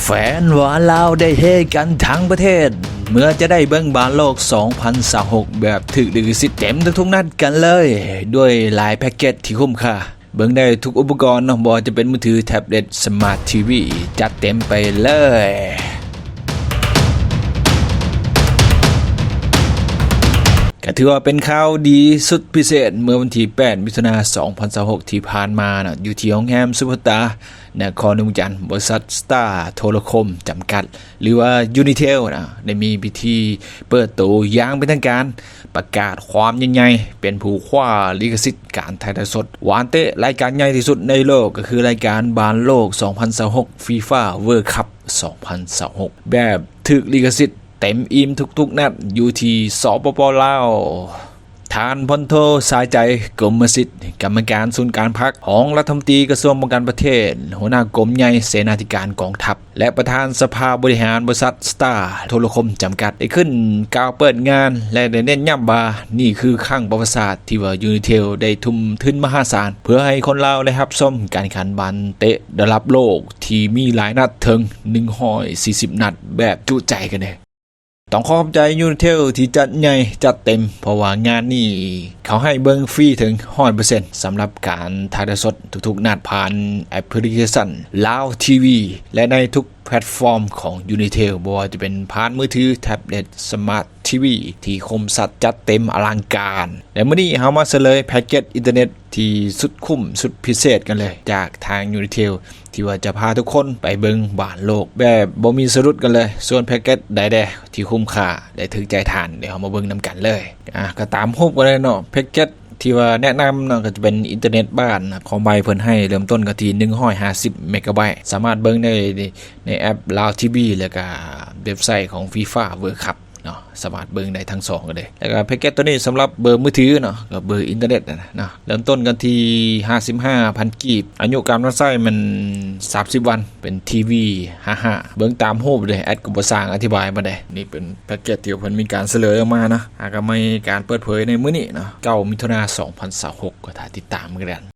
แฟนหวานลาวได้เฮกันทั้งประเทศเมื่อจะได้เบิ่งบอลโลก 2026 แบบถึกลิขสิทธิ์เต็มทุกนัดกันเลยด้วยหลายแพ็กเกจที่คุ้มค่าเบิ่งได้ทุกอุปกรณ์บ่ว่าจะเป็นมือถือแท็บเล็ตสมาร์ททีวีจัดเต็มไปเลยก็ถือว่าเป็นข่าวดีสุดพิเศษเมื่อวันที่ 8 มิถุนายน 2026 ที่ผ่านมานะอยู่ที่โรงแรมซุปเปอร์สตาร์นครหลวงจันทร์บริษัทสตาร์โทรคมจำกัดหรือว่ายูนิเทลนะได้มีพิธีเปิดตัวอย่างเป็นทางการประกาศความยิ่งใหญ่เป็นผู้คว้าลิขสิทธิ์การถ่ายทอดสดหวานเตะรายการใหญ่ที่สุดในโลกก็คือรายการบอลโลก 2026 FIFA World Cup 2026 แบบถึกลิขสิทธิ์เต็มอิ่มทุกๆนัดอยู่ที่สปป.ลาวทานพลโทสายใจกรมสิทธิ์กรรมการศูนย์การพักของรัฐมนตรีกระทรวงป้องกันประเทศหัวหน้ากรมใหญ่เสนาธิการกองทัพและประธานสภาบริหารบริษัทสตาร์โทรคมจำกัดได้ขึ้นกล่าวเปิดงานและได้เน้นย้ำว่านี่คือครั้งประวัติศาสตร์ที่ว่ายูนิเทลได้ทุ่มทุนมหาศาลเพื่อให้คนลาวได้รับชมการแข่งขันบอลเตะระดับโลกที่มีหลายนัดถึง140นัดแบบจุใจกันเลยต้องขอบใจยูนิเทลที่จัดใหญ่จัดเต็มเพราะว่างานนี้เขาให้เบิ่งฟรีถึง 100% สำหรับการถ่ายทอดสดทุกๆนัดผ่านแอปพลิเคชัน Lao TV และในทุกแพลตฟอร์มของ Unitel บ่ว่าจะเป็นผ่านมือถือแท็บเล็ตสมาร์ททีวีที่คมสัตว์จัดเต็มอลังการและมื้อนี้เฮามาเฉลยแพ็กเกจอินเทอร์เน็ตที่สุดคุ้มสุดพิเศษกันเลยจากทาง Unitel ที่ว่าจะพาทุกคนไปเบิ่งบ้านโลกแบบบ่มีสะดุดกันเลยส่วนแพ็กเกจใดๆที่คุ้มค่าและถึงใจทานเดี๋ยวเฮามาเบิ่งนํกันเลยก็ตามรูปกันเลยเนาะแพ็กเกจที่ว่าแนะนำนะก็จะเป็นอินเทอร์เน็ตบ้านของใบเพิ่นให้เริ่มต้นกันที่150เมกะไบต์สามารถเบิ่งได้ในแอป Lao TV แล้วก็เว็บไซต์ของ FIFA World Cup เนาะสามารถเบิ่งได้ทั้ง2กันเลยแล้วก็แพ็กเกจตัวนี้สำหรับเบอร์มือถือเนาะกับเบอร์อินเทอร์เน็ตนะเริ่มต้นกันที่ 55,000 กีบอายุการใช้มัน30วันเป็นทีวี55เบิ่งตามรูปเลยแอดก็บ่สร้างอธิบายมาได้นี่เป็นแพ็กเกจที่เพิ่นมีการเสนอออกมานะหากก็มีการเปิดเผยในมื้อนี้เนาะ9 มิถุนายน 2026ก็ถ้าติดตามกัน